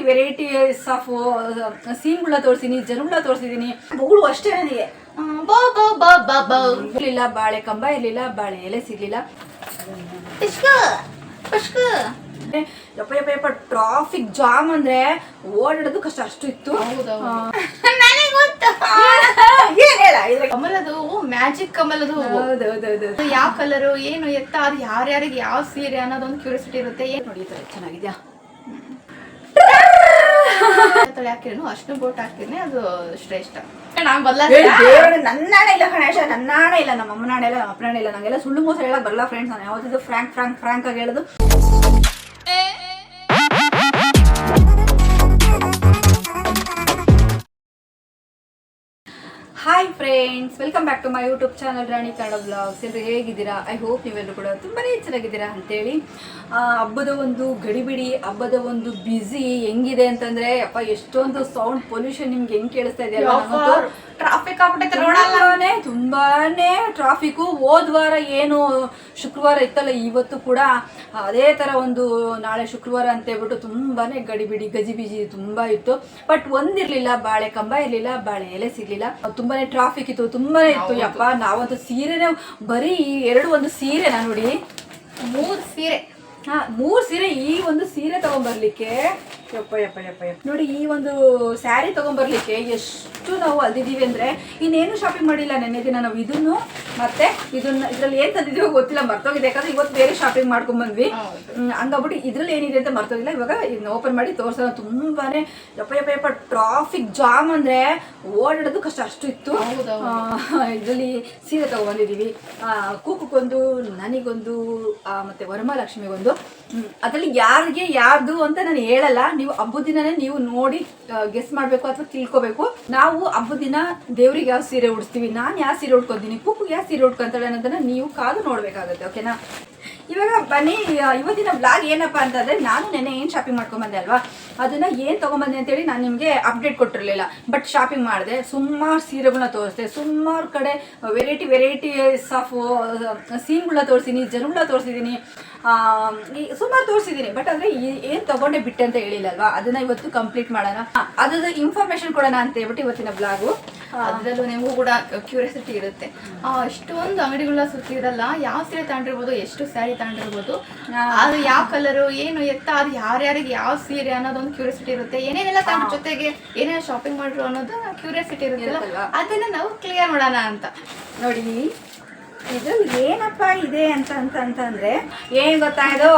Varieties of ಸೀನ್ಗಳನ್ನ ತೋರಿಸಿದೀನಿ, ಜನಗಳನ್ನ ತೋರಿಸಿದೀನಿ. ಬಗಳು ಅಷ್ಟೇ ನನಗೆ ಇರ್ಲಿಲ್ಲ, ಬಾಳೆ ಕಂಬ ಇರ್ಲಿಲ್ಲ, ಬಾಳೆ ಎಲೆ ಸಿಗ್ಲಿಲ್ಲ. ಯಪ್ಪ ಯಪ್ಪ ಯಪ್ಪ ಟ್ರಾಫಿಕ್ ಜಾಮ್ ಅಂದ್ರೆ ಓಡಾಡೋದು ಕಷ್ಟ ಅಷ್ಟು ಇತ್ತು. ಕಮಲದು ಮ್ಯಾಜಿಕ್ ಕಮಲದು ಯಾವ ಕಲರು ಏನು ಎತ್ತ ಅದು ಯಾರ್ಯಾರಿಗೆ ಯಾವ ಸೀರೆ ಅನ್ನೋದೊಂದು ಕ್ಯೂರಿಯಾಸಿಟಿ ಇರುತ್ತೆ. ಏನ್ ನೋಡಿ ಚೆನ್ನಾಗಿದ್ಯಾ ಹಾಕಿರೇನು ಅಷ್ಟು ಬೋಟ್ ಹಾಕಿದ್ರೆ ಅದು ಶ್ರೇಷ್ಠ. ನನ್ನ ನಾಣೆ ಇಲ್ಲ ಗಣೇಶ, ನನ್ನ ನಾಣೆ ಇಲ್ಲ, ನಮ್ಮ ಅಮ್ಮ ನಾಣೆ ಇಲ್ಲ, ನಮ್ಮ ಅಪ್ಪ ನಾಣೆ ಇಲ್ಲ. ನಂಗೆಲ್ಲ ಸುಳ್ಳು ಮೋಸ ಹೇಳಕ್ ಬರಲ್ಲ ಫ್ರೆಂಡ್ಸ್. ನಾನು ಯಾವತ್ತಿದ್ದು ಫ್ರಾಂಕ್ ಆಗಿ ಹೇಳೋದು. Hi friends, welcome back to my YouTube channel Rani Kannada blogs. ಎಲ್ಲರೂ ಹೇಗಿದ್ದೀರಾ? ಐ ಹೋಪ್ ನೀವೆಲ್ಲರೂ ಕೂಡ ತುಂಬಾ ಚೆನ್ನಾಗಿದ್ದೀರಾ ಅಂತೇಳಿ. ಹಬ್ಬದ ಒಂದು ಗಡಿಬಿಡಿ, ಹಬ್ಬದ ಒಂದು ಬ್ಯುಸಿ ಹೆಂಗಿದೆ ಅಂತಂದ್ರೆ ಅಪ್ಪ ಎಷ್ಟೊಂದು ಸೌಂಡ್ ಪೊಲ್ಯೂಷನ್ ನಿಮ್ಗೆ ಹೆಂಗ್ ಕೇಳಿಸ್ತಾ ಇದೆಯಲ್ಲ. ಟ್ರಾಫಿಕ್ ತುಂಬಾನೇ ಟ್ರಾಫಿಕ್. ಹೋದ್ವಾರ ಏನು ಶುಕ್ರವಾರ ಇತ್ತಲ್ಲ, ಇವತ್ತು ಕೂಡ ಅದೇ ತರ ಒಂದು ನಾಳೆ ಶುಕ್ರವಾರ ಅಂತ ಹೇಳ್ಬಿಟ್ಟು ತುಂಬಾನೇ ಗಡಿಬಿಡಿ ಗಜಿಬಿಜಿ ತುಂಬಾ ಇತ್ತು. ಬಟ್ ಒಂದಿರ್ಲಿಲ್ಲ, ಬಾಳೆ ಕಂಬ ಇರ್ಲಿಲ್ಲ, ಬಾಳೆ ಎಲೆ ಸಿಗ್ಲಿಲ್ಲ. ತುಂಬಾನೇ ಟ್ರಾಫಿಕ್ ಇತ್ತು, ತುಂಬಾನೇ ಇತ್ತು. ಯಪ್ಪ ನಾವಂತೂ ಸೀರೆನೇ ಬರೀ ಒಂದು ಸೀರೆನಾ ನೋಡಿ, 3 ಸೀರೆ. ಮೂರು ಸೀರೆ. ಈ ಒಂದು ಸೀರೆ ತಗೊಂಡ್ಬರ್ಲಿಕ್ಕೆ ಯಪ್ಪ ಯಪ್ಪ ಯಪ್ಪ ಯಪ್ಪ ನೋಡಿ, ಈ ಒಂದು ಸ್ಯಾರಿ ತಗೊಂಡ್ಬರ್ಲಿಕ್ಕೆ ಎಷ್ಟು ನಾವು ಅಲ್ದಿದೀವಿ ಅಂದ್ರೆ ಇನ್ನೇನು ಶಾಪಿಂಗ್ ಮಾಡಿಲ್ಲ. ನೆನ್ನೆ ದಿನ ನಾವು ಇದನ್ನು ಮತ್ತೆ ಇದ್ರಲ್ಲಿ ಏನ್ ತಂದಿದೀವೋ ಗೊತ್ತಿಲ್ಲ, ಮರ್ತೋಗಿದೆ. ಯಾಕಂದ್ರೆ ಇವತ್ತು ಬೇರೆ ಶಾಪಿಂಗ್ ಮಾಡ್ಕೊಂಡ್ ಬಂದ್ವಿ. ಹಂಗಾಗ್ಬಿಟ್ಟು ಇದ್ರಲ್ಲಿ ಏನಿದೆ ಅಂತ ಮರ್ತೋಗಿಲ್ಲ. ಇವಾಗ ಇದನ್ನ ಓಪನ್ ಮಾಡಿ ತೋರ್ಸೋಣ. ತುಂಬಾನೇ ಯಪ್ಪ ಯಪ್ಪ ಯಪ್ಪ ಟ್ರಾಫಿಕ್ ಜಾಮ್ ಅಂದ್ರೆ ಓಡಾಡೋದು ಕಷ್ಟ ಅಷ್ಟು ಇತ್ತು. ಇದರಲ್ಲಿ ಸೀರೆ ತಗೊಂಡ್ಬಂದಿದೀವಿ. ಕೂಕುಗೊಂದು, ನನಗೊಂದು, ಮತ್ತೆ ವರಮಹಾಲಕ್ಷ್ಮಿಗೊಂದು. ಅದ್ರಲ್ಲಿ ಯಾರಿಗೆ ಯಾರ್ದು ಅಂತ ನಾನು ಹೇಳಲ್ಲ. ನೀವು ಹಬ್ಬದ ದಿನನೇ ನೀವು ನೋಡಿ ಗೆಸ್ ಮಾಡ್ಬೇಕು ಅಥವಾ ತಿಳ್ಕೊಬೇಕು. ನಾವು ಹಬ್ಬದ ದಿನ ದೇವ್ರಿಗೆ ಯಾವ ಸೀರೆ ಉಡಿಸ್ತೀವಿ, ನಾನು ಯಾವ ಸೀರೆ ಉಟ್ಕೊತೀನಿ, ಕೂಕು ಯಾವ ಸೀರೆ ಉಟ್ಕೊಂತಾಳೆ ಅನ್ನೋದನ್ನ ನೀವು ಕಾದು ನೋಡ್ಬೇಕಾಗುತ್ತೆ. ಓಕೆನಾ? ಇವಾಗ ಬನ್ನಿ, ಇವತ್ತಿನ ಬ್ಲಾಗ್ ಏನಪ್ಪಾ ಅಂತಂದ್ರೆ, ನಾನು ನೆನ್ನೆ ಏನ್ ಶಾಪಿಂಗ್ ಮಾಡ್ಕೊಂಡ್ಬಂದೆ ಅಲ್ವಾ, ಅದನ್ನ ಏನ್ ತಗೊಂಡ್ಬಂದೆ ಅಂತೇಳಿ ನಾನು ನಿಮ್ಗೆ ಅಪ್ಡೇಟ್ ಕೊಟ್ಟಿರ್ಲಿಲ್ಲ. ಬಟ್ ಶಾಪಿಂಗ್ ಮಾಡಿದೆ, ಸುಮಾರು ಸೀರೆಗಳನ್ನ ತೋರಿಸ್ದೆ, ಸುಮಾರು ಕಡೆ ವೆರೈಟೀಸ್ ಆಫ್ ಸೀನ್ಗಳನ್ನ ತೋರಿಸಿದೀನಿ, ಜನಗಳನ್ನ ತೋರಿಸಿದೀನಿ, ಸುಮಾರು ತೋರಿಸಿದೀನಿ. ಬಟ್ ಆದ್ರೆ ಏನ್ ತಗೊಂಡೆ ಬಿಟ್ಟೆ ಅಂತ ಹೇಳಿಲ್ಲ ಅಲ್ವಾ, ಅದನ್ನ ಇವತ್ತು ಕಂಪ್ಲೀಟ್ ಮಾಡೋಣ, ಅದ್ರ ಇನ್ಫಾರ್ಮೇಶನ್ ಕೊಡೋಣ ಅಂತ ಹೇಳ್ಬಿಟ್ಟು ಇವತ್ತಿನ ಬ್ಲಾಗು. ಅದ್ರಲ್ಲೂ ನಿಮಗೂ ಕೂಡ ಕ್ಯೂರಿಯಾಸಿಟಿ ಇರುತ್ತೆ. ಅಷ್ಟೊಂದು ಅಂಗಡಿಗಳನ್ನ ಸುತ್ತಿರಲ್ಲ, ಯಾವ ಸೀರೆ ತಗೊಂಡಿರ್ಬೋದು, ಎಷ್ಟು ಸ್ಯಾರಿ ತಗೊಂಡಿರ್ಬೋದು, ಅದು ಯಾವ ಕಲರು ಏನು ಎತ್ತ ಅದು ಯಾರ್ಯಾರಿಗೆ ಯಾವ ಸೀರೆ ಅನ್ನೋದೊಂದು ಕ್ಯೂರಿಯಾಸಿಟಿ ಇರುತ್ತೆ. ಏನೇನೆಲ್ಲ ತಗೊಂಡ್ರ ಜೊತೆಗೆ ಏನೇನು ಶಾಪಿಂಗ್ ಮಾಡ್ರು ಅನ್ನೋದು ಕ್ಯೂರಿಯಾಸಿಟಿ ಇರುತ್ತೆ. ಅದನ್ನ ನಾವು ಕ್ಲಿಯರ್ ಮಾಡೋಣ ಅಂತ ನೋಡಿ. ಇದ್ರಲ್ಲಿ ಏನಪ್ಪ ಇದೆ ಅಂತಂದ್ರೆ ಏನ್ ಗೊತ್ತಾಯ್ತು,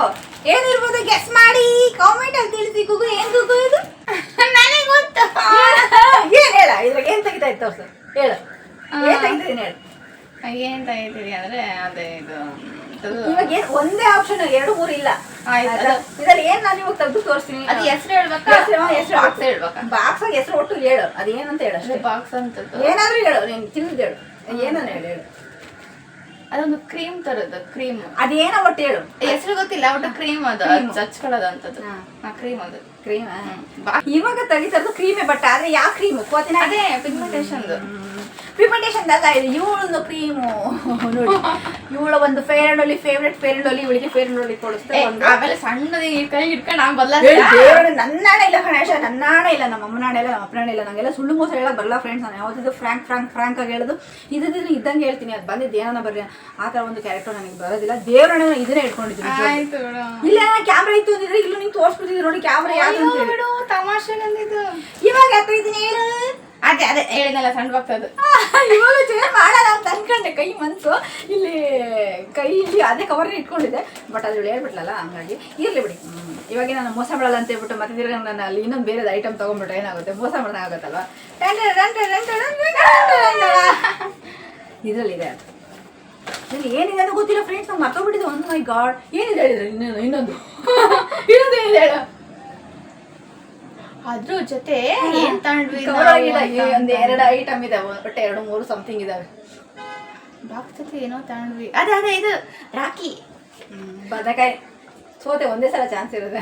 ಏನಿರ್ಬೋದು ಗೆಸ್ ಮಾಡಿ ಕಾಮೆಂಟ್ ಅಲ್ಲಿ ತಿಳಿಸಿ. ಕೂಗು ಏನ್ ಕೂಗು ಇದು? ನನಗೆ ಗೊತ್ತು. ಏನ್ ಹೇಳ, ಇದ್ರಾಗ ಏನ್ ತೆಗಿತಾ ಇತ್ತು ಸರ್? ಹೇಳು, ಏನ್ ತೆಗಿತೀನಿ ಹೇಳು. ಏನ್ ತೆಗಿತೀರಿ ಅಂದ್ರೆ ಅದೇ ಇದು ಇವಾಗ ಏನ್ ಒಂದೇ ಆಪ್ಷನ್, 2 3 ಇಲ್ಲ. ಇದ್ರಲ್ಲಿ ಏನ್ ನಾನು ಇವಾಗ ತೆಗೆದು ತೋರಿಸ್ತೀನಿ. ಅದು ಹೆಸರು ಹೇಳ್ಬೇಕಾ? ಬಾಕ್ಸ್ ಹೇಳ್ಬೇಕಾ? ಬಾಕ್ಸ್ ಹೆಸರು ಒಟ್ಟು ಹೇಳು, ಅದೇನಂತ ಹೇಳು ಅಷ್ಟೇ. ಬಾಕ್ಸ್ ಅಂತ ಏನಾದ್ರೂ ಹೇಳು, ನೀನ್ ತಿಳಿದು ಹೇಳು, ಏನನ್ನ ಹೇಳು. ಅದೊಂದು ಕ್ರೀಮ್ ತರದ್ದು, ಕ್ರೀಮ್. ಅದೇನೋ ಒಟ್ಟು ಹೇಳು, ಹೆಸರು ಗೊತ್ತಿಲ್ಲ, ಒಟ್ಟು ಕ್ರೀಮ್. ಅದು ಚಚ್ಕೊಳ್ಳೋದಂತದ್ದು ಕ್ರೀಮ್. ಅದು ಕ್ರೀಮ್. ಇವಾಗ ತೆಗಿತಾರದು ಕ್ರೀಮೇ. ಬಟ್ ಆದ್ರೆ ಯಾವ ಕ್ರೀಮು ಕೋತಿನ? ಅದೇ ಪಿಗ್ಮೆಂಟೇಷನ್ ಅಲ್ಲ, ಇದು ಇವಳೊಂದು ಕ್ರೀಮು ನೋಡಿ. ಇವಳ ಒಂದು fair and lovely favourite, fair and lovely ಇವಳಿಗೆ ಫೇರ್ ಅಂಡ್ ಲವ್ಲಿ ಕೊಡಿಸ್ತಾರೆ. ಆಮೇಲೆ ಸಣ್ಣದ ಕೈ ಹಿಡ್ಕೊಂಡು ನನ್ನ ನಾಣೆ ಇಲ್ಲ ಗಣೇಶ, ನನ್ನ ನಾಣೆ ಇಲ್ಲ, ನಮ್ಮ ಅಮ್ಮ ನಾಣೆ ಇಲ್ಲ, ನಮ್ಮ ಅಪ್ಪ ನಾಣೆ ಇಲ್ಲ. ನಂಗೆಲ್ಲ ಸುಳ್ಳು ಮೋಸ ಹೇಳಕ್ ಬರಲ್ಲ ಫ್ರೆಂಡ್ಸ್. ನಾನು ಯಾವತ್ತಿದ್ದು ಫ್ರಾಂಕ್ ಆಗಿ ಹೇಳೋದು. ಇದ್ದಿದ್ದು ಇದ್ದಂಗೆ ಹೇಳ್ತೀನಿ. ಅದು ಬಂದಿದ್ದು ಏನನ್ನ ಬರ್ರಿ, ಆ ತರ ಒಂದು ಕ್ಯಾರೆಕ್ಟರ್ ನನಗೆ ಬರೋದಿಲ್ಲ. ದೇವ್ರಣ್ಣ ಇದನ್ನೇ ಇಟ್ಕೊಂಡಿದ್ದೀನಿ. ಇಲ್ಲ ಕ್ಯಾಮ್ರಾ ಇತ್ತು ಅಂದಿದ್ರೆ ಇಲ್ಲೂ ನಿಂಗೆ ತೋರಿಸ್ಬಿಟ್ಟಿದ್ರು ನೋಡಿ ಕ್ಯಾಮ್ರಾ ಯಾವ್ದು ತಮಾಷೆ ನಂದಿದ್ದು. ಇವಾಗ ಹಾಕಿದ್ದೀನಿ ಹೇಳು. ಅದೇ ಹೇಳಿದಲ್ಲ ಸಣ್ಣ ಬಾಕ್ಸ್. ಇವಾಗ ಚೇಂಜ್ ಮಾಡೋಣ ಅಂತ ಅನ್ಕೊಂಡೆ. ಕೈ ಮನ್ಸು ಇಲ್ಲಿ ಅದೇ ಕವರ್ನ ಇಟ್ಕೊಂಡಿದ್ದೆ. ಬಟ್ ಅದ್ರಲ್ಲಿ ಹೇಳ್ಬಿಟ್ಲಲ್ಲ, ಹಂಗಾಗಿ ಇರ್ಲಿ ಬಿಡಿ. ಇವಾಗ ನಾನು ಮೋಸ ಮಾಡಲ್ಲ ಅಂತ ಹೇಳ್ಬಿಟ್ಟು ಮತ್ತೆ ತಿರ್ಗ ನಾನು ಅಲ್ಲಿ ಇನ್ನೊಂದು ಬೇರೆ ಐಟಮ್ ತಗೊಂಡ್ಬಿಟ್ರೆ ಏನಾಗುತ್ತೆ, ಮೋಸ ಮಾಡೋಣ ಆಗುತ್ತಲ್ವಾ. ಇದ್ರಲ್ಲಿದೆ. ಇಲ್ಲಿ ಏನಿದೆ ಅಂತ ಗೊತ್ತಿಲ್ಲ ಫ್ರೆಂಡ್ಸ್, ನಾವು ಮರ್ತೋಗ್ಬಿಟ್ಟಿದ್ದೆ. ಒಂದು ಮೈ ಗಾಡ್, ಏನಿದೆ ಹೇಳಿದ್ರೆ ಇನ್ನೊಂದು ಏನಿದೆ ಹೇಳು. ಅದ್ರ ಜೊತೆ ಏನ್ ತಗೊಂಡ್ವಿ, ಒಂದ್ 2 ಐಟಮ್ ಇದಾವೆ, ಬಟ್ 2 3 ಸಮಥಿಂಗ್ ಇದಾವೆ. ಬಾಕ್ಸ್ ಜೊತೆ ಏನೋ ತಗೊಂಡ್ವಿ. ಅದೇ ಇದು ರಾಖಿ, ಬದಕಾಯಿ. ಸೋತೆ ಒಂದೇ ಸಲ ಚಾನ್ಸ್ ಇರುತ್ತೆ.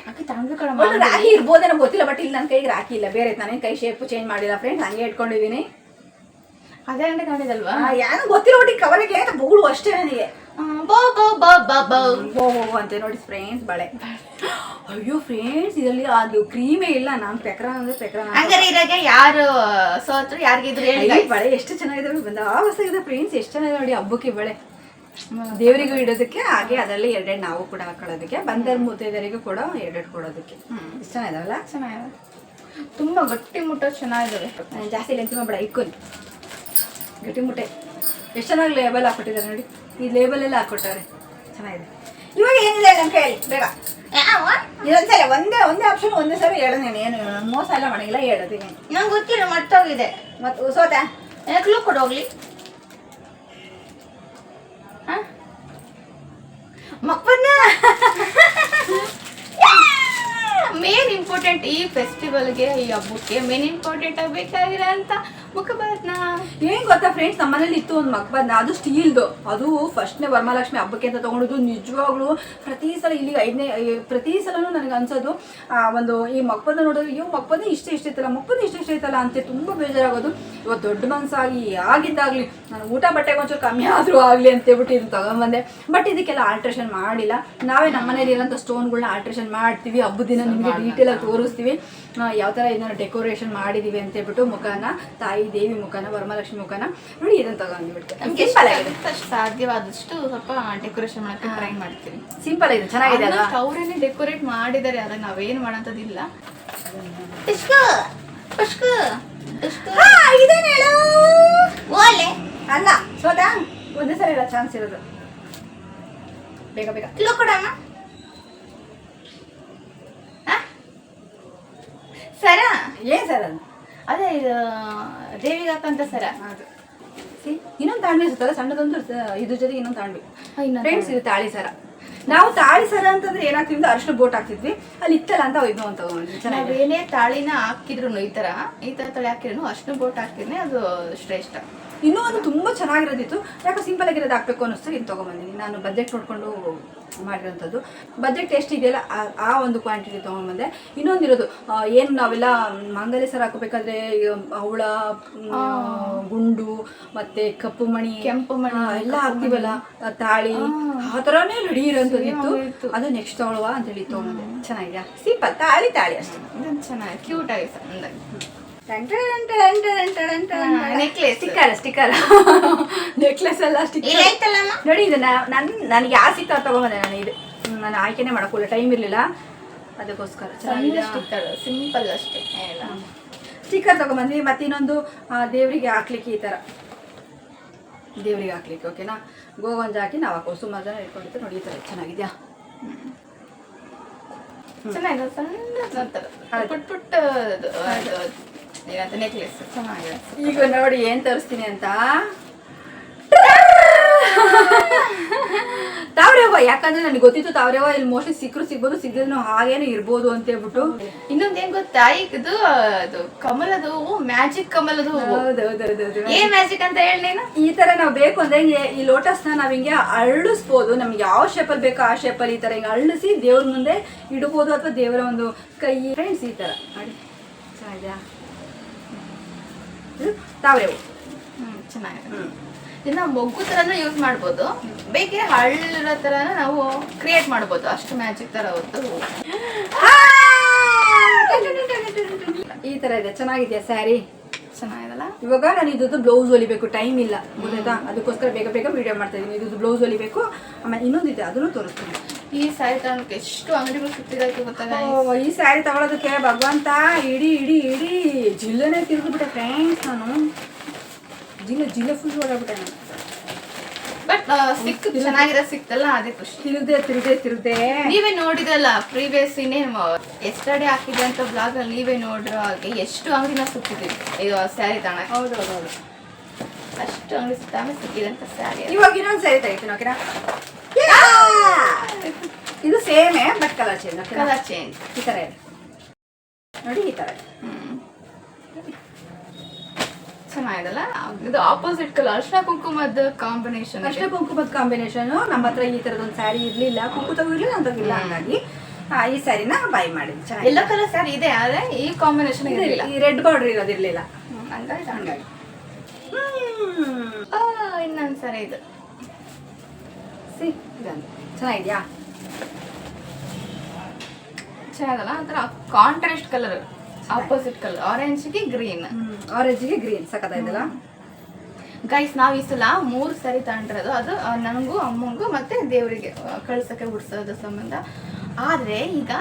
ರಾಖಿ ತಗೊಂಡ್ವಿ. ರಾಖಿ ಇರ್ಬೋದೇ ನಮ್ಗೆ ಗೊತ್ತಿಲ್ಲ. ಬಟ್ ಇಲ್ಲಿ ನನ್ನ ಕೈಗೆ ರಾಖಿ ಇಲ್ಲ, ಬೇರೆ ನಾನೇನು ಕೈ ಶೇಪ್ ಚೇಂಜ್ ಮಾಡಿಲ್ಲ ಫ್ರೆಂಡ್ಸ್, ಹಂಗೆ ಇಟ್ಕೊಂಡಿದೀನಿ. ಅದೇ ಅಂಗಡಿ ತಗೊಂಡಿದ್ದಲ್ವಾ? ಯಾರು ಗೊತ್ತಿರೋ ಒಟ್ಟಿಗೆ ಕವರಿಗೆ ಬಗಳು ಅಷ್ಟೇ ನನಗೆ. ಬೋ ಬೋ ಬೋ ಬೋ ಬೋ ಓ ಅಂತೆ ನೋಡಿ ಫ್ರೆಂಡ್ಸ್ ಬಳೆ. ಅಯ್ಯೋ ಫ್ರೆಂಡ್ಸ್ ಇದರಲ್ಲಿ ಅದು ಕ್ರೀಮೇ ಇಲ್ಲ. ನಾನು ಪೆಕ್ರ ಅಂದ್ರೆ ಪೆಕ್ರ. ಹಂಗಾರೆ ಇದ್ರಾಗೆ ಯಾರು ಸೋತ್ರು ಯಾರಿಗಿದ್ರು ಹೇಳಿ guys. ಬಳೆ ಎಷ್ಟು ಚೆನ್ನಾಗಿದೆ ಬಂದ ಆವಸ್ತಾಗಿದೆ ಫ್ರೆಂಡ್ಸ್. ಎಷ್ಟು ಚೆನ್ನಾಗಿದೆ ನೋಡಿ ಹಬ್ಬಕ್ಕೆ ಬಳೆ. ದೇವರಿಗೂ ಇಡೋದಕ್ಕೆ ಹಾಗೆ ಅದರಲ್ಲಿ ಎರಡೆರಡು ನಾವು ಕೂಡ ಹಾಕೊಳ್ಳೋದಕ್ಕೆ, ಬಂದರ್ ಮುತ್ತೈದರಿಗೂ ಕೂಡ ಎರಡೆರಡು ಕೊಡೋದಕ್ಕೆ. ಇಷ್ಟ ಚೆನ್ನಾಗಿದಾವಲ್ಲ? ಚೆನ್ನಾಗಿದೆ, ತುಂಬಾ ಗಟ್ಟಿ ಮುಟ್ಟ ಚೆನ್ನಾಗಿದಾವೆ. ಜಾಸ್ತಿ ಲೆಂತ್ ಮಾಡಬೇಡ, ಇಕ್ಕೊಂಡು ಗಟ್ಟಿ ಮುಟ್ಟೆ. ಎಷ್ಟು ಚೆನ್ನಾಗಿ ಲೇಬಲ್ ಹಾಕ್ಕೊಟ್ಟಿದ್ದಾರೆ ನೋಡಿ. ಈ ಲೇಬಲ್ ಎಲ್ಲ ಹಾಕ್ಕೊಟ್ಟಾರೆ, ಚೆನ್ನಾಗಿದೆ. ಇವಾಗ ಏನಿದೆ ನಮ್ಮ ಕೈಯಲ್ಲಿ ಬೇಗ ಇದೊಂದ್ಸಲ ಒಂದೇ ಆಪ್ಷನ್ ಒಂದೇ ಸಲ ಹೇಳೋದು. ನಾನು ಏನು ಮೋಸ ಎಲ್ಲ ಮಾಡಿಲ್ಲ, ಹೇಳೋದೀನಿ. ನಂಗೆ ಗೊತ್ತಿಲ್ಲ, ಮರ್ತೋಗಿದೆ. ಮತ್ತು ಸೋತ ಕ್ಲೂ ಕೊಡೋಗ್ಲಿ. ಮಕ್ಕಳನ್ನ ಮೇನ್ ಇಂಪಾರ್ಟೆಂಟ್ ಈ ಫೆಸ್ಟಿವಲ್ಗೆ, ಈ ಹಬ್ಬಕ್ಕೆ ಮೇನ್ ಇಂಪಾರ್ಟೆಂಟ್ ಆಗಬೇಕಾಗಿರೋ ಅಂತ ಮುಖಬದ್ನ. ಏನ್ ಗೊತ್ತಾ ಫ್ರೆಂಡ್ಸ್, ನಮ್ಮ ಮನೇಲಿ ಇತ್ತು ಒಂದು ಮಗ್ಬದ್ನ, ಅದು ಸ್ಟೀಲ್ದು. ಅದು ಫಸ್ಟ್ನೇ ವರಮಹಾಲಕ್ಷ್ಮಿ ಹಬ್ಬಕ್ಕೆ ಅಂತ ತಗೊಂಡಿದ್ದು. ನಿಜವಾಗ್ಲೂ ಪ್ರತಿ ಸಲ ಇಲ್ಲಿಗೆ ಪ್ರತಿ ಸಲನೂ ನನಗೆ ಅನ್ಸೋದು ಒಂದು ಈ ಮಗ್ಬದ್ನ ನೋಡಿದ್ರೆ ಅಯ್ಯೋ ಮಗ್ಬದ್ನ ಇಷ್ಟ ಐತಲ್ಲ ಅಂತ ತುಂಬ ಬೇಜಾರಾಗೋದು. ಇವತ್ತು ದೊಡ್ಡ ಮನಸ್ಸಾಗಿ ಆಗಿದ್ದಾಗಲಿ ನಾನು ಊಟ ಬಟ್ಟೆಗೆ ಒಂಚೂರು ಕಮ್ಮಿ ಆದರೂ ಆಗಲಿ ಅಂತೇಳ್ಬಿಟ್ಟು ಇದನ್ನು ತಗೊಂಬಂದೆ. ಬಟ್ ಇದಕ್ಕೆಲ್ಲ ಆಲ್ಟ್ರೇಷನ್ ಮಾಡಿಲ್ಲ. ನಾವೇ ನಮ್ಮ ಮನೇಲಿ ಇರೋಂಥ ಸ್ಟೋನ್ಗಳನ್ನ ಆಲ್ಟ್ರೇಷನ್ ಮಾಡ್ತೀವಿ. ಹಬ್ಬದ ದಿನ ನಿಮಗೆ ಡೀಟೇಲಾಗಿ ತೋರಿಸ್ತೀವಿ ಯಾವ ಥರ ಇದನ್ನು ಡೆಕೋರೇಷನ್ ಮಾಡಿದ್ದೀವಿ ಅಂತೇಳ್ಬಿಟ್ಟು. ಮುಖನ ತಾಯಿ ದೇವಿ ಮುಖನ, ವರಮಹಾಲಕ್ಷ್ಮಿ ಮುಖನ ನೋಡಿ ಇದನ್ನು ತಗೊಂಡ್ಬಿಟ್ಟು. ನಮ್ಗೆ ಸಿಂಪಲ್ ಆಗಿದೆ, ಸಾಧ್ಯವಾದಷ್ಟು ಸ್ವಲ್ಪ ಡೆಕೋರೇಷನ್ ಮಾಡಕ್ಕೆ ಟ್ರೈ ಮಾಡ್ತೀವಿ. ಸಿಂಪಲ್ ಆಗಿದೆ, ಚೆನ್ನಾಗಿದೆ ಅಲ್ವಾ? ಅವರೇನೆ ಡೆಕೋರೇಟ್ ಮಾಡಿದ್ದಾರೆ, ಅದನ್ನ ನಾವೇನು ಮಾಡೋಂಥದ್ದಿಲ್ಲ. ಅಲ್ಲ ಸೋದಾ ಒಂದೇ ಸಲ ಇಲ್ಲ ಚಾನ್ಸ್ ಇರೋದು. ಬೇಗ ಬೇಗ ಕೊಡೋಣ. ಸರ ಏನ್ ಸರ್ ಅದು? ಅದೇ ಇದು ದೇವಿಗೆ ಹಾಕಂತ ಸರ. ಅದು ಇನ್ನೊಂದು ತಾಳ್ಮೆ ಇರುತ್ತಲ್ಲ ಸಣ್ಣದೊಂದು, ಇದ್ರ ಜೊತೆಗೆ ಇನ್ನೊಂದು ತಾಳ್ಮೆ ಫ್ರೆಂಡ್ಸ್. ಇದು ತಾಳಿ ಸರ. ನಾವು ತಾಳಿ ಸರ ಅಂತಂದ್ರೆ ಏನಾಗ್ತಿದ್ವಿ ಅಂದ್ರೆ ಅರಿಶಿನ ಬೋಟ್ ಹಾಕ್ತಿದ್ವಿ. ಅಲ್ಲಿ ಇತ್ತಲ್ಲ ಅಂತ ಇದನ್ನು ಅಂತ ಚೆನ್ನಾಗಿ ಏನೇ ತಾಳಿನ ಹಾಕಿದ್ರು ಈ ತರ ತಾಳಿ ಹಾಕಿದ್ರು ಅರಿಶಿನ ಬೋಟ್ ಹಾಕಿದ್ರೆ ಅದು ಶ್ರೇಷ್ಠ. ಇನ್ನೂ ಒಂದು ತುಂಬ ಚೆನ್ನಾಗಿರೋದಿತ್ತು, ಯಾಕೋ ಸಿಂಪಲ್ ಆಗಿರೋದು ಹಾಕ್ಬೇಕು ಅನ್ನಿಸ್ತು. ಇದು ತೊಗೊಂಬಂದಿನಿ. ನಾನು ಬಜೆಟ್ ನೋಡಿಕೊಂಡು ಮಾಡಿರೋಂಥದ್ದು. ಬಜೆಟ್ ಎಷ್ಟಿದೆಯಲ್ಲ ಆ ಒಂದು ಕ್ವಾಂಟಿಟಿ ತೊಗೊಂಡ್ಬಂದೆ. ಇನ್ನೊಂದಿರೋದು ಏನು ನಾವೆಲ್ಲ ಮಾಂಗಲ್ಯ ಸರ ಹಾಕೋಬೇಕಾದ್ರೆ ಅವಳ ಗುಂಡು ಮತ್ತು ಕಪ್ಪು ಮಣಿ, ಕೆಂಪು ಮಣಿ ಎಲ್ಲ ಹಾಕ್ತೀವಲ್ಲ, ತಾಳಿ ಆ ಥರನೇ ರೆಡಿ ಇರೋಂಥದ್ದಿತ್ತು. ಅದು ನೆಕ್ಸ್ಟ್ ತೊಗೊಳ್ಳುವ ಅಂತೇಳಿ ತೊಗೊಂಡೆ. ಚೆನ್ನಾಗಿದೆ, ಸಿಂಪಲ್ ತಾಳಿ ಅಷ್ಟೇ. ಚೆನ್ನಾಗಿ ಕ್ಯೂಟ್ ಆಗಿ ಅಂದಾಗಿ. ಸ್ಟಿಕ್ಕರ್ ನೆಕ್ಲೆಸ್ ಎಲ್ಲ ಸ್ಟಿಕ್ಕರ್ ನೋಡಿ. ಇದು ನನಗೆ ಯಾವ ಸಿಕ್ಕ ತಗೊಂಬಂದೆ. ನಾನು ಆಯ್ಕೆನೆ ಮಾಡೋಕ್ಕಿಲ್ಲ, ಟೈಮ್ ಇರಲಿಲ್ಲ, ಅದಕ್ಕೋಸ್ಕರ ಚೆನ್ನಾಗಿದೆ. ಸಿಂಪಲ್ ಅಷ್ಟೇ ಸ್ಟಿಕ್ಕರ್ ತಗೊಂಬಂದ್ವಿ. ಮತ್ತು ಇನ್ನೊಂದು ದೇವರಿಗೆ ಹಾಕ್ಲಿಕ್ಕೆ, ಈ ಥರ ದೇವರಿಗೆ ಹಾಕ್ಲಿಕ್ಕೆ ಓಕೆನಾ, ಗೋಗಂಜ ಹಾಕಿ ನಾವು ಹಾಕೋ. ಸುಮಾರು ಜನ ಇಟ್ಕೊಂಡಿರ್ತಾರೆ ನೋಡಿ. ಈ ಥರ ಚೆನ್ನಾಗಿದೆಯಾ? ಚೆನ್ನಾಗಿದೆ. ಸಣ್ಣ ಪುಟ್ಟ ಪುಟ್ಟ ನೆಕ್ಲೆಸ್ ಚೆನ್ನಾಗಿದೆ. ಈಗ ನೋಡಿ ಏನ್ ತರಿಸ್ತೀನಿ ಅಂತ. ತಾವ್ರೇವ, ಯಾಕಂದ್ರೆ ನನಗೆ ಗೊತ್ತಿತ್ತು ತಾವ್ರೇವ ಇಲ್ಲಿ ಮೋಸ್ಟ್ಲಿ ಸಿಗ್ಬೋದು, ಸಿಗದ್ರು ಹಾಗೇನು ಇರ್ಬೋದು ಅಂತ ಹೇಳ್ಬಿಟ್ಟು. ಇನ್ನೊಂದ್ ಏನ್ ಗೊತ್ತಾ, ಇದು ಅದು ಕಮಲದು ಮ್ಯಾಜಿಕ್ ಕಮಲದು. ಹೌದೌದೌದು. ಏನ್ ಮ್ಯಾಜಿಕ್ ಅಂತ ಹೇಳಿ ನೀನು? ಈ ತರ ನಾವು ಬೇಕು ಅಂದ್ರೆ ಈ ಲೋಟಸ್ನ ನಾವ್ ಹಿಂಗೆ ಅರಳಿಸ್ಬೋದು. ನಮ್ಗೆ ಯಾವ ಶೇಪಲ್ಲಿ ಬೇಕೋ ಆ ಶೇಪಲ್ಲಿ ಈ ತರ ಹಿಂಗೆ ಅರಳಿಸಿ ದೇವ್ರ ಮುಂದೆ ಇಡಬಹುದು, ಅಥವಾ ದೇವರ ಒಂದು ಕೈ. ಫ್ರೆಂಡ್ಸ್ ಈ ತರ ಮಾಡಿ ಚೆನ್ನಾಗಿದೆಯಾ? ತಾವ್ರೇವು ಚೆನ್ನಾಗಿದೆ. ಇದನ್ನ ಮೊಗ್ಗು ತರನು ಯೂಸ್ ಮಾಡ್ಬೋದು, ಬೇಕಿದ್ರೆ ಹಳ್ಳಿರೋ ತರನ ನಾವು ಕ್ರಿಯೇಟ್ ಮಾಡ್ಬೋದು. ಅಷ್ಟು ಮ್ಯಾಜಿಕ್ ತರ ಹೊತ್ತು ಈ ತರ ಇದೆ. ಚೆನ್ನಾಗಿದೆಯಾ ಸ್ಯಾರಿ? ಚೆನ್ನಾಗಿದಲ್ಲ. ಇವಾಗ ನಾನು ಇದ್ದು ಬ್ಲೌಸ್ ಹೊಲಿಬೇಕು, ಟೈಮ್ ಇಲ್ಲ ಗೊತ್ತಾಯ್ತಾ? ಅದಕ್ಕೋಸ್ಕರ ಬೇಗ ವಿಡಿಯೋ ಮಾಡ್ತಾ ಇದೀನಿ. ಇದು ಬ್ಲೌಸ್ ಹೊಲಿಬೇಕು. ಆಮೇಲೆ ಇನ್ನೊಂದಿದೆ, ಅದನ್ನು ತೋರಿಸ್ತೀನಿ. ಈ ಸ್ಯಾರಿ ತಗೊಳಕ್ಕೆ ಎಷ್ಟು ಅಂಗಡಿಗಳು ಸುತ್ತಿದಾಯ್ತು ಗೊತ್ತಾಗ. ಈ ಸ್ಯಾರಿ ತಗೊಳೋದಕ್ಕೆ ಭಗವಂತ ಇಡೀ ಜಿಲ್ಲೆನೇ ತಿರುಗಿಬಿಟ್ಟೆ ಫ್ರೆಂಡ್ಸ್. ನಾನು ಜಿಲ್ಲೆ ಫುಲ್ ಓಡಾಡ್ಬಿಟ್ಟೆ ನಾನು. ಬಟ್ ಚೆನ್ನಾಗಿರೋ ಸಿಕ್ತಲ್ಲ, ಅದೇ ಖುಷಿ. ತಿರುಗದೆ ನೀವೇ ನೋಡಿದ್ರಲ್ಲ ಪ್ರೀವಿಯಸ್ ಎಸ್ಟರ್ಡೇ ಹಾಕಿದೆ ಅಂತ ಬ್ಲಾಗ್ ಅಲ್ಲಿ ನೀವೇ ನೋಡ್ರೋ ಹಾಗೆ ಎಷ್ಟು ಅಂಗಡಿನ ಸುತ್ತಿದ್ದೀವಿ ಇದು ಸ್ಯಾರಿ ತಗೊಳಕ್ಕೆ. ಹೌದು, ಅಷ್ಟು ಅಂಗಡಿ ಸುತ್ತಾಮೆ ಸಿಕ್ಕಿದೆ ಅಂತ ಸ್ಯಾರಿ. ಇವಾಗ ಇನ್ನೊಂದು ಸ್ಯಾರಿ ತೆಗಿತೀನಿ ಓಕೆನಾ? ಇದು ಸೇಮೇ ಬಟ್ ಕಲರ್ ಚೇಂಜ್. ಈ ತರ ಇದೆ ನೋಡಿ, ಈ ತರ ಚೆನ್ನಾಗಿದಲ್ಲ. ಇದು ಆಪೋಸಿಟ್ ಕಲರ್ ಅರ್ಶಿನ ಕುಂಕುಮದ ಕಾಂಬಿನೇಷನ್. ನಮ್ಮ ಹತ್ರ ಈ ತರದೊಂದು ಸ್ಯಾರಿ ಇರ್ಲಿಲ್ಲ, ಕುಂಕು ತಗೋರ್ಲಿಲ್ಲ, ನಾನು ತಗೋಲ್ಲ. ಹಂಗಾಗಿ ಈ ಸ್ಯಾರಿನ ಬೈ ಮಾಡಿದ್ವಿ. ಎಲ್ಲೋ ಕಲರ್ ಸ್ಯಾರಿ ಇದೆ, ಆದ್ರೆ ಈ ಕಾಂಬಿನೇಷನ್ ಇರಲಿಲ್ಲ, ಈ ರೆಡ್ ಬಾರ್ಡರ್ ಇರೋದಿರ್ಲಿಲ್ಲ. ಹಂಗಾಗಿ ಇನ್ನೊಂದು ಸರಿ ಇದು ಸಿ ಇದಂತ ಚೆನ್ನಾಗಿದ್ಯಾ? ಚೆನ್ನಾಗಲ್ಲ ಒಂಥರ ಕಾಂಟ್ರಾಸ್ಟ್ ಕಲರ್, ಆಪೋಸಿಟ್ ಕಲರ್, ಆರೆಂಜ್ಗೆ ಗ್ರೀನ್. ಆರೆಂಜಿಗೆ ಗ್ರೀನ್ ಸಖತ್ತಾಯ್ತಲ್ಲ. ಗೈಸ್ ನಾವು ಈ ಸಲ 3 ಸ್ಯಾರಿ ತಗೊಂಡಿರೋದು. ಅದು ನನಗೂ ಅಮ್ಮಂಗೂ ಮತ್ತೆ ದೇವರಿಗೆ ಕಳ್ಸಕ್ಕೆ ಉಡ್ಸೋದು ಸಂಬಂಧ. ಆದರೆ ಈಗ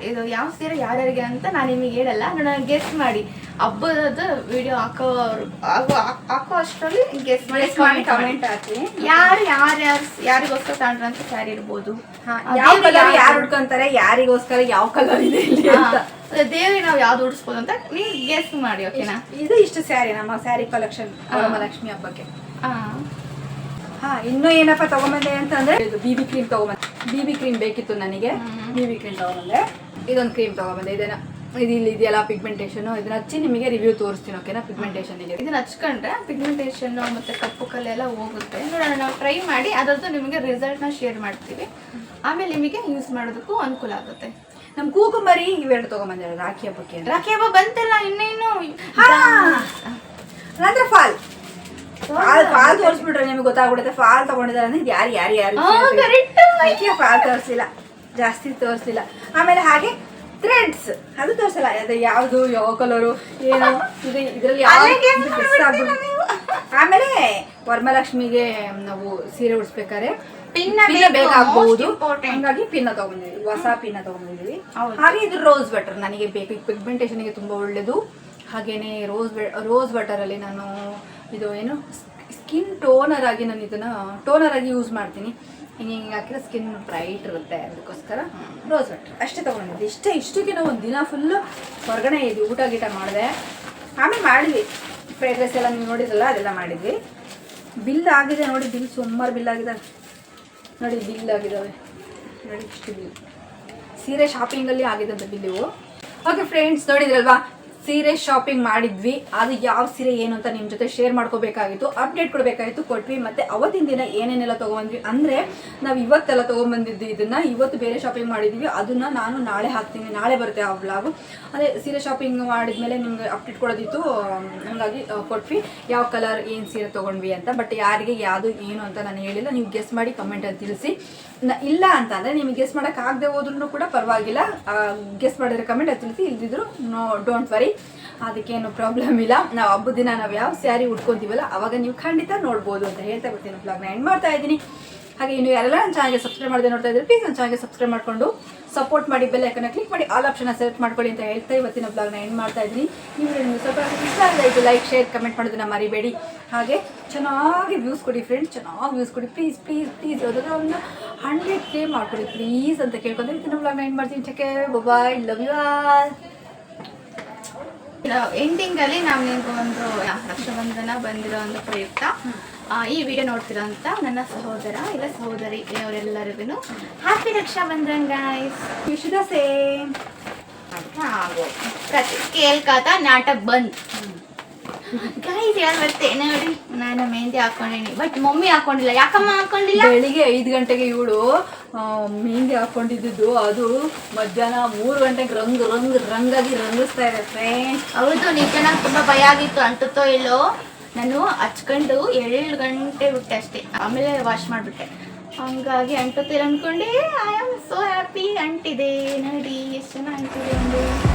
ಇದು ಯಾವ ಸೀರೆ ಯಾರ್ಯಾರಿಗೆ ಅಂತ ನಾನು ನಿಮಗೆ ಹೇಳಲ್ಲ, ನಾನು ಗೆಸ್ ಮಾಡಿ ಹಬ್ಬದ ವಿಡಿಯೋ ಹಾಕೋ ಅಷ್ಟರಲ್ಲಿ ಗೆಸ್ ಮಾಡಿ ಕಮೆಂಟ್ ಹಾಕಿ ಯಾರಿಗೋಸ್ಕರ ತಗೊಂಡ್ರ ಅಂತ ಸ್ಯಾರಿ ಇರ್ಬೋದು, ಯಾವ ಕಲರ್ ಯಾರು ಉಡ್ಕೊಂತಾರೆ, ಯಾರಿಗೋಸ್ಕರ ಯಾವ ಕಲರ್ ಇದೆ ಇಲ್ಲಿ ಅಂತ, ದೇವ್ರಿಗೆ ನಾವು ಯಾವ್ದು ಉಡಿಸ್ಬೋದು ಅಂತ ನೀವು ಗೆಸ್ ಮಾಡಿ. ಓಕೆನಾ? ಇದು ಇಷ್ಟು ಸ್ಯಾರಿ ನಮ್ಮ ಸ್ಯಾರಿ ಕಲೆಕ್ಷನ್ ವರಮಹಾಲಕ್ಷ್ಮಿ ಹಬ್ಬಕ್ಕೆ. ಇನ್ನೂ ಏನಪ್ಪ ತಗೊಂಬಂದೆ ಅಂತಂದ್ರೆ ಇದು BB ಕ್ರೀಮ್ ತಗೊಂಬಂದೆ. BB ಕ್ರೀಮ್ ಬೇಕಿತ್ತು ನನಗೆ, BB ಕ್ರೀಮ್ ತಗೊಂಬಂದೆ. ಇದೊಂದು ಕ್ರೀಮ್ ತಗೊಂಬಂದೆ. ಇದು ಇಲ್ಲಿ ಇದೆಯಲ್ಲ ಪಿಗ್ಮೆಂಟೇಷನ್, ಇದನ್ನ ಹಚ್ಚಿ ನಿಮಗೆ ರಿವ್ಯೂ ತೋರಿಸ್ತೀನಿ. ಓಕೆನಾ? ಪಿಗ್ಮೆಂಟೇಷನ್ ಇದೆ, ಇದನ್ನ ಹಚ್ಕೊಂಡ್ರೆ ಪಿಗ್ಮೆಂಟೇಷನ್ ಮತ್ತೆ ಕಪ್ಪು ಕಲೆ ಎಲ್ಲ ಹೋಗುತ್ತೆ. ನೋಡೋಣ, ನಾವು ಟ್ರೈ ಮಾಡಿ ಅದ್ರದ್ದು ನಿಮಗೆ ರಿಸಲ್ಟ್ನ ಶೇರ್ ಮಾಡ್ತೀವಿ. ಆಮೇಲೆ ನಿಮಗೆ ಯೂಸ್ ಮಾಡೋದಕ್ಕೂ ಅನುಕೂಲ ಆಗುತ್ತೆ. ನಮ್ ಕೂಕುಂಬರಿ ಇವೆರಡು ತಗೊಂಬಂದೆ ರಾಖಿ ಹಬ್ಬಕ್ಕೆ. ರಾಖಿ ಹಬ್ಬ ಬಂತಲ್ಲ ಇನ್ನೇನು. ನಂತರ ಫಾಲ್ ತೋರಿಸ್ಬಿಟ್ರೆ ನಿಮ್ಗೆ ಗೊತ್ತಾಗ್ಬಿಡುತ್ತೆ. ಫಾಲ್ ತಗೊಂಡಿದ್ದಾರೆ ಅಂದ್ರೆ ಯಾರು ಫಾಲ್ ತೋರಿಸ್ಲಿಲ್ಲ, ಜಾಸ್ತಿ ತೋರಿಸ್ಲಿಲ್ಲ. ಆಮೇಲೆ ಹಾಗೆ ಥ್ರೆಡ್ಸ್ ಅದು ತೋರಿಸಲ್ಲ, ಅದು ಯಾವುದು ಯಾವ ಕಲರು ಏನು ಇದು ಇದರಲ್ಲಿ ಆಮೇಲೆ ವರಮಹಾಲಕ್ಷ್ಮಿಗೆ ನಾವು ಸೀರೆ ಉಡಿಸ್ಬೇಕಾದ್ರೆ ಪಿನ್ನ ಬೇಕಾಗಬಹುದು, ಹಂಗಾಗಿ ಪಿನ್ನ ತಗೊಂಡಿದ್ವಿ, ಹೊಸ ಪಿನ್ನ ತಗೊಂಡಿದ್ವಿ. ಹಾಗೆ ಇದು ರೋಸ್ ಬಟರ್ ನನಗೆ ಬೇಕು, ಪಿಗ್ಮೆಂಟೇಷನ್ಗೆ ತುಂಬ ಒಳ್ಳೇದು. ಹಾಗೇನೆ ರೋಸ್ ಬಟರ್ ಅಲ್ಲಿ ನಾನು ಇದು ಏನು ಸ್ಕಿನ್ ಟೋನರ್ ಆಗಿ ನಾನು ಇದನ್ನ ಟೋನರ್ ಆಗಿ ಯೂಸ್ ಮಾಡ್ತೀನಿ. ಹಿಂಗೆ ಹಾಕಿದ್ರೆ ಸ್ಕಿನ್ ಬ್ರೈಟ್ ಇರುತ್ತೆ, ಅದಕ್ಕೋಸ್ಕರ ರೋಸ್ ಬಟರ್ ಅಷ್ಟೇ ತೊಗೊಂಡಿದ್ದೆ. ಇಷ್ಟಕ್ಕೆ ನಾವು ಒಂದು ದಿನ ಫುಲ್ಲು ಹೊರಗಡೆ ಇದ್ವಿ, ಊಟ ಗೀಟ ಮಾಡಿದೆ. ಆಮೇಲೆ ಮಾಡಿದ್ವಿ ಫ್ರೈಡ್ ರೈಸ್ ಎಲ್ಲ, ನೀವು ನೋಡಿದ್ರಲ್ಲ ಅದೆಲ್ಲ ಮಾಡಿದ್ವಿ. ಬಿಲ್ ಆಗಿದೆ ನೋಡಿ, ಬಿಲ್ ಸುಮಾರು ಬಿಲ್ ಆಗಿದೆ ನೋಡಿ, ಬಿಲ್ ಆಗಿದ್ದಾವೆ ನೋಡಿ, ಇಷ್ಟು ಬಿಲ್ ಸೀರೆ ಶಾಪಿಂಗಲ್ಲಿ ಆಗಿದ್ದಂಥ ಬಿಲ್ ಇವು. ಓಕೆ ಫ್ರೆಂಡ್ಸ್, ನೋಡಿದ್ರಲ್ವಾ ಸೀರೆ ಶಾಪಿಂಗ್ ಮಾಡಿದ್ವಿ. ಅದು ಯಾವ ಸೀರೆ ಏನು ಅಂತ ನಿಮ್ಮ ಜೊತೆ ಶೇರ್ ಮಾಡ್ಕೋಬೇಕಾಗಿತ್ತು, ಅಪ್ಡೇಟ್ ಕೊಡಬೇಕಾಗಿತ್ತು, ಕೊಟ್ವಿ. ಮತ್ತು ಅವತ್ತಿನ ದಿನ ಏನೇನೆಲ್ಲ ತೊಗೊಂಡ್ವಿ ಅಂದರೆ ನಾವು ಇವತ್ತೆಲ್ಲ ತೊಗೊಂಬಂದಿದ್ದು ಇದನ್ನು ಇವತ್ತು ಬೇರೆ ಶಾಪಿಂಗ್ ಮಾಡಿದ್ವಿ. ಅದನ್ನು ನಾನು ನಾಳೆ ಹಾಕ್ತೀನಿ, ನಾಳೆ ಬರುತ್ತೆ ಆ ವ್ಲಾಗು. ಅದೇ ಸೀರೆ ಶಾಪಿಂಗ್ ಮಾಡಿದ್ಮೇಲೆ ನಿಮ್ಗೆ ಅಪ್ಡೇಟ್ ಕೊಡೋದಿತ್ತು, ಹಾಗಾಗಿ ಕೊಟ್ವಿ ಯಾವ ಕಲರ್ ಏನು ಸೀರೆ ತೊಗೊಂಡ್ವಿ ಅಂತ. ಬಟ್ ಯಾರಿಗೆ ಯಾವುದು ಏನು ಅಂತ ನಾನು ಹೇಳಿಲ್ಲ, ನೀವು ಗೆಸ್ ಮಾಡಿ ಕಮೆಂಟಲ್ಲಿ ತಿಳಿಸಿ. ಇಲ್ಲ ಅಂತಂದರೆ ನಿಮಗೆ ಗೆಸ್ ಮಾಡೋಕ್ಕಾಗದೆ ಹೋದ್ರೂ ಕೂಡ ಪರವಾಗಿಲ್ಲ, ಗೆಸ್ ಮಾಡಿದ್ರೆ ಕಮೆಂಟಲ್ಲಿ ತಿಳಿಸಿ, ಇಲ್ದಿದ್ರು ಡೋಂಟ್ ವರಿ, ಅದಕ್ಕೇನು ಪ್ರಾಬ್ಲಮ್ ಇಲ್ಲ. ನಾವು ಹಬ್ಬದ ದಿನ ನಾವು ಯಾವ ಸ್ಯಾರಿ ಉಟ್ಕೊತೀವಲ್ಲ ಅವಾಗ ನೀವು ಖಂಡಿತ ನೋಡ್ಬೋದು ಅಂತ ಹೇಳ್ತಾ ಬರ್ತೀನಿ. ಬ್ಲಾಗ್ನ ಎಂಡ್ ಮಾಡ್ತಾ ಇದ್ದೀನಿ. ಹಾಗೆ ಇನ್ನು ಯಾರೆಲ್ಲ ನನ್ನ ಚಾನಲ್ಗೆ ಸಬ್ಸ್ಕ್ರೈಬ್ ಮಾಡದೆ ನೋಡ್ತಾ ಇದ್ರೆ ಪ್ಲೀಸ್ ನನ್ನ ಚಾನಲ್ಗೆ ಸಬ್ಸ್ಕ್ರೈಬ್ ಮಾಡಿಕೊಂಡು ಸಪೋರ್ಟ್ ಮಾಡಿ, ಬೆಲ್ ಐಕನ್ನ ಕ್ಲಿಕ್ ಮಾಡಿ ಆಲ್ ಆಪ್ಷನ್ನ ಸೆಲೆಕ್ಟ್ ಮಾಡ್ಕೊಳ್ಳಿ ಅಂತ ಹೇಳ್ತಾ ಇವತ್ತಿನ ಬ್ಲಾಗ್ನ ಎಂಡ್ ಮಾಡ್ತಾ ಇದ್ದೀನಿ. ನೀವು ನಿಮಗೆ ಸ್ವಲ್ಪ ಇಷ್ಟ ಆಗಿದೆ ಲೈಕ್ ಶೇರ್ ಕಮೆಂಟ್ ಮಾಡೋದನ್ನ ಮರಿಬೇಡಿ. ಹಾಗೆ ಚೆನ್ನಾಗಿ ವ್ಯೂಸ್ ಕೊಡಿ ಫ್ರೆಂಡ್ಸ್, ಚೆನ್ನಾಗಿ ವ್ಯೂಸ್ ಕೊಡಿ ಪ್ಲೀಸ್ ಪ್ಲೀಸ್ ಪ್ಲೀಸ್. ಯಾವುದಾದ್ರೂ ಒಂದು 100K ಮಾಡ್ಕೊಡಿ ಪ್ಲೀಸ್ ಅಂತ ಕೇಳ್ಕೊಂಡ್ರೆ ಇವತ್ತಿನ ಬ್ಲಾಗ್ನ ಎಂಡ್ ಮಾಡ್ತೀನಿ. Take care, bye, love you all. ಎಂಡಿಂಗಲ್ಲಿ ನಾವು ನಿಮ್ಗೆ ಒಂದು ರಕ್ಷಾಬಂಧನ ಬಂದಿರೋ ಒಂದು ಪ್ರಯುಕ್ತ ಈ ವಿಡಿಯೋ ನೋಡ್ತಿರೋ ಅಂತ ನನ್ನ ಸಹೋದರ ಇಲ್ಲ ಸಹೋದರಿ ಅವರೆಲ್ಲರಿಗೂ happy Rakshabandhan guys. Wish the same. ಆಗೋ ಪ್ರತಿ ಕೇಳ್ಕಾತ ನಾಟಕ ಬಂದ್ ಗೈಸ್. ಹೇಳ್ಬರ್ತೆ ನೋಡಿ, ನಾನು ಮೆಹಂದಿ ಹಾಕೊಂಡಿನಿ, ಬಟ್ ಮಮ್ಮಿ ಹಾಕೊಂಡಿಲ್ಲ. ಯಾಕಮ್ಮ ಹಾಕೊಂಡಿಲ್ಲ? ಬೆಳಿಗ್ಗೆ 5 ಗಂಟೆಗೆ ಇವಳು ಮೆಹಂದಿ ಹಾಕೊಂಡಿದ್ದು, ಅದು ಮಧ್ಯಾಹ್ನ 3 ಗಂಟೆಗೆ ರಂಗಾಗಿ ರಂಗಿಸ್ತಾ ಇದೆ ಫ್ರೆಂಡ್ಸ್. ಹೌದು, ನಿಜನ ತುಂಬಾ ಭಯ ಆಗಿತ್ತು, ಅಂಟುತ್ತೋ ಇಲ್ಲೋ. ನಾನು ಹಚ್ಕೊಂಡು 7 ಗಂಟೆ ಬಿಟ್ಟೆ ಅಷ್ಟೇ, ಆಮೇಲೆ ವಾಶ್ ಮಾಡಿಬಿಟ್ಟೆ. ಹಂಗಾಗಿ ಅಂಟುತ್ತಿಲ್ಲ ಅಂದ್ಕೊಂಡೆ. I am so happy. ಅಂಟಿದೆ ನೋಡಿ, ಎಷ್ಟು ಚೆನ್ನಾಗಿ ಅಂಟಿದೆ.